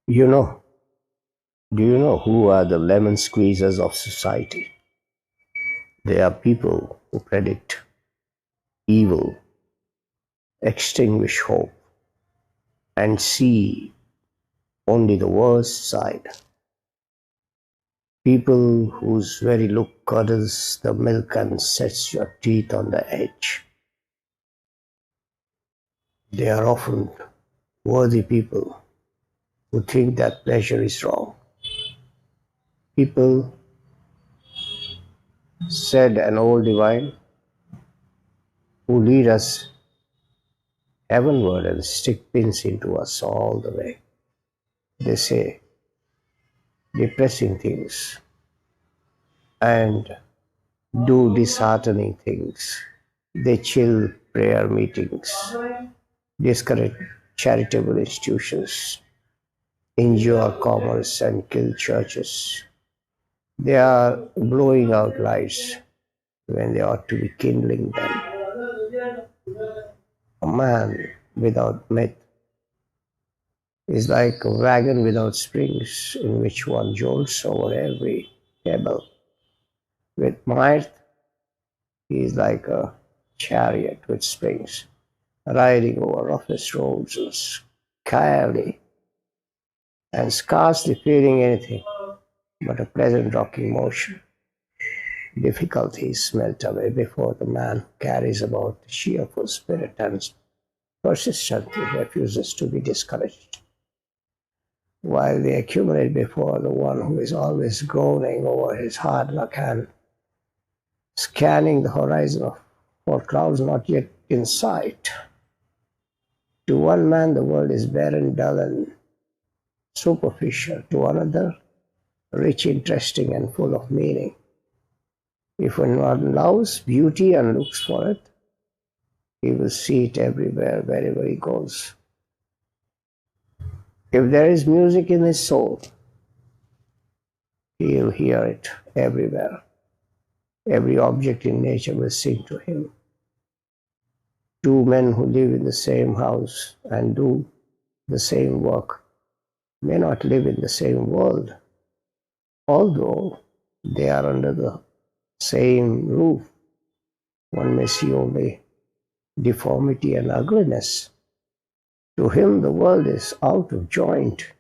You know, do you know who are the lemon squeezers of society? They are people who predict evil, extinguish hope, and see only the worst side. People whose very look curdles the milk and sets your teeth on the edge. They are often worthy people who think that pleasure is wrong. People, said an old divine, who lead us heavenward and stick pins into us all the way. They say depressing things and do disheartening things. They chill prayer meetings, discourage charitable institutions, injure commerce, and kill churches. They are blowing out lights when they ought to be kindling them. A man without myth is like a wagon without springs in which one jolts over every pebble. With mirth, he is like a chariot with springs, riding over roughest roads and scarcely feeling anything but a pleasant rocking motion. Difficulties melt away before the man carries about the cheerful spirit and persistently refuses to be discouraged, while they accumulate before the one who is always groaning over his hard luck and scanning the horizon for clouds not yet in sight. To one man, the world is barren, dull, and superficial. To another, rich, interesting, and full of meaning. If one loves beauty and looks for it, he will see it everywhere, wherever he goes. If there is music in his soul, he will hear it everywhere. Every object in nature will sing to him. Two men who live in the same house and do the same work may not live in the same world, although they are under the same roof. One may see only deformity and ugliness. To him, the world is out of joint.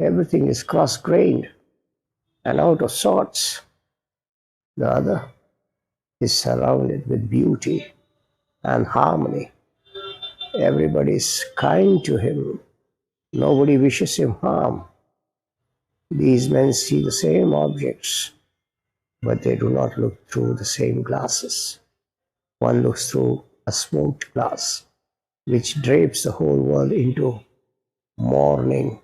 Everything is cross grained and out of sorts. The other is surrounded with beauty and harmony. Everybody is kind to him. Nobody wishes him harm. These men see the same objects, but they do not look through the same glasses. One looks through a smoked glass, which drapes the whole world into mourning.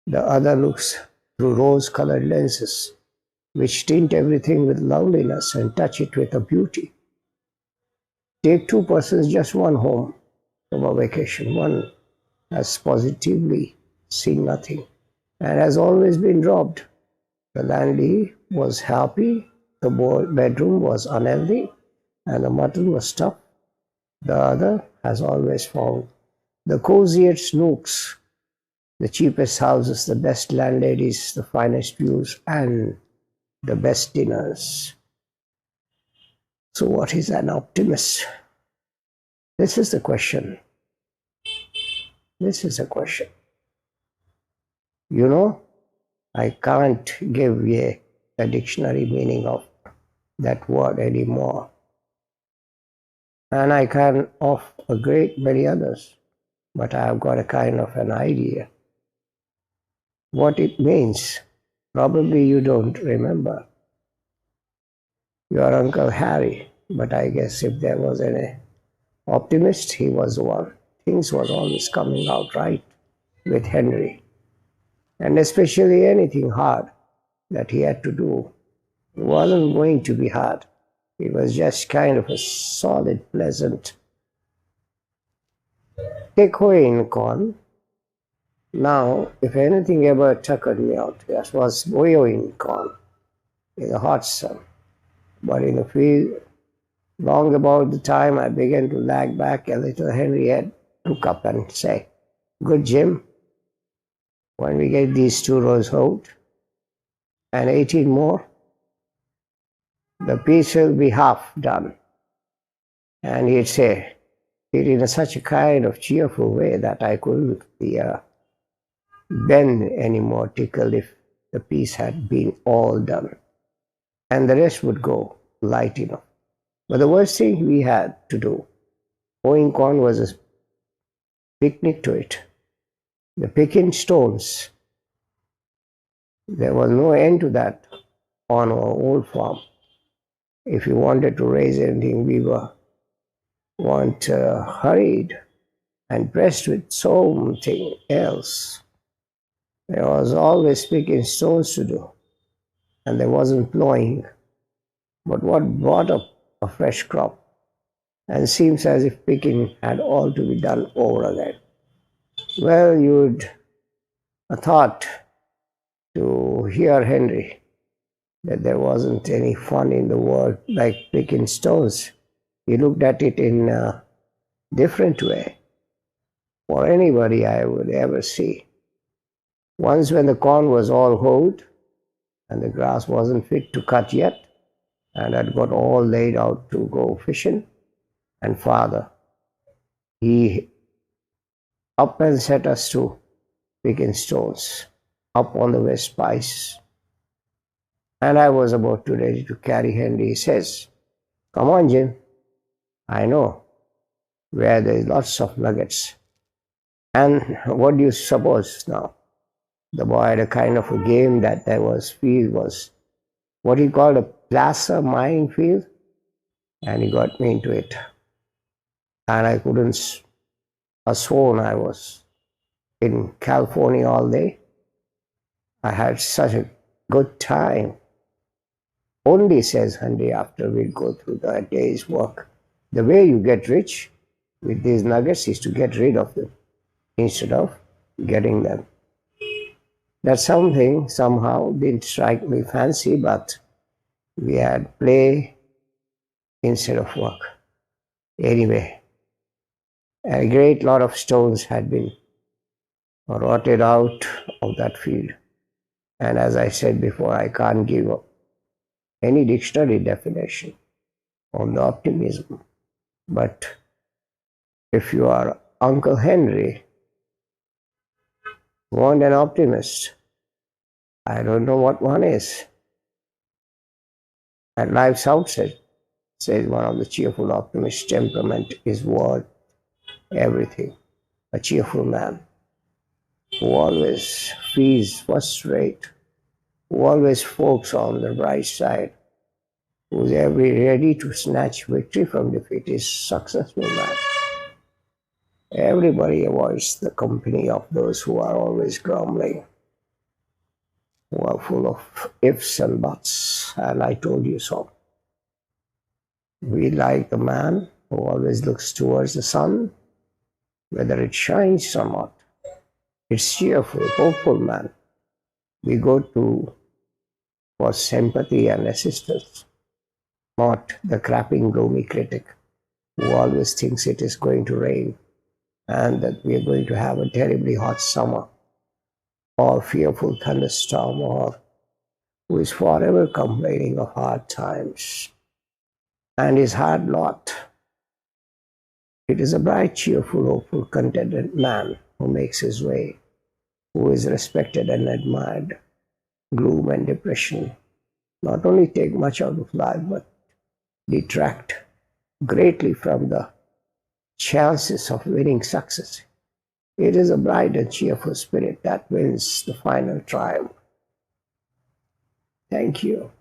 The other looks through rose-colored lenses, which tint everything with loveliness and touch it with a beauty. Take two persons, just one home from a vacation. One has positively seen nothing and has always been robbed. The landlady was happy, the bedroom was unhealthy, and the mutton was tough. The other has always found the coziest nooks, the cheapest houses, the best landladies, the finest views, and the best dinners. So, what is an optimist? This is the question. This is the question. You know, I can't give you a dictionary meaning of that word anymore. And I can of a great many others, but I have got a kind of an idea. What it means, probably you don't remember. Your Uncle Harry, but I guess if there was any optimist, he was the one. Things was always coming out right with Henry, and especially anything hard that he had to do. It wasn't going to be hard. It was just kind of a solid, pleasant takeaway corn. Now, if anything ever tuckered me out, that was boiling corn in the hot sun. But in the field, long about the time I began to lag back a little, Henriette took up and say, "Good, Jim. When we get these 2 rows out and 18 more, the piece will be half done. And he'd say it in such a kind of cheerful way that I couldn't be bend anymore, tickled if the piece had been all done. And the rest would go light enough. But the worst thing we had to do, hoeing corn, was a picnic to it. The picking stones, there was no end to that on our old farm. If you wanted to raise anything, we weren't hurried and pressed with something else. There was always picking stones to do, and there wasn't plowing. But what brought up a fresh crop? And seems as if picking had all to be done over again. Well, you'd thought to hear Henry that there wasn't any fun in the world like picking stones. He looked at it in a different way for anybody I would ever see. Once when the corn was all hoed and the grass wasn't fit to cut yet and had got all laid out to go fishing, and father, he up and set us to picking stones up on the west spice. And I was about to ready to carry Henry. He says, "Come on, Jim. I know where there's lots of nuggets." And what do you suppose now? The boy had a kind of a game that there was field was what he called a placer mining field, and he got me into it. And I couldn't have sworn I was in California all day. I had such a good time. Only, says Henry, after we go through the day's work, the way you get rich with these nuggets is to get rid of them instead of getting them. That something somehow didn't strike me fancy, but we had play instead of work. Anyway, a great lot of stones had been rotted out of that field. And as I said before, I can't give up any dictionary definition on the optimism. But if you are Uncle Henry, want an optimist, I don't know what one is. At life's outset, says one of the cheerful optimist, temperament is worth everything. A cheerful man who always feels first rate, who always focuses on the bright side, who's ever ready to snatch victory from defeat, is successful man. Everybody avoids the company of those who are always grumbling, who are full of ifs and buts, and I told you so. We like the man who always looks towards the sun, whether it shines or not. It's cheerful, hopeful man we go to for sympathy and assistance, not the crapping, gloomy critic who always thinks it is going to rain and that we are going to have a terribly hot summer or fearful thunderstorm, or who is forever complaining of hard times and his hard lot. It is a bright, cheerful, hopeful, contented man who makes his way, who is respected and admired. Gloom and depression not only take much out of life, but detract greatly from the chances of winning success. It is a bright and cheerful spirit that wins the final triumph. Thank you.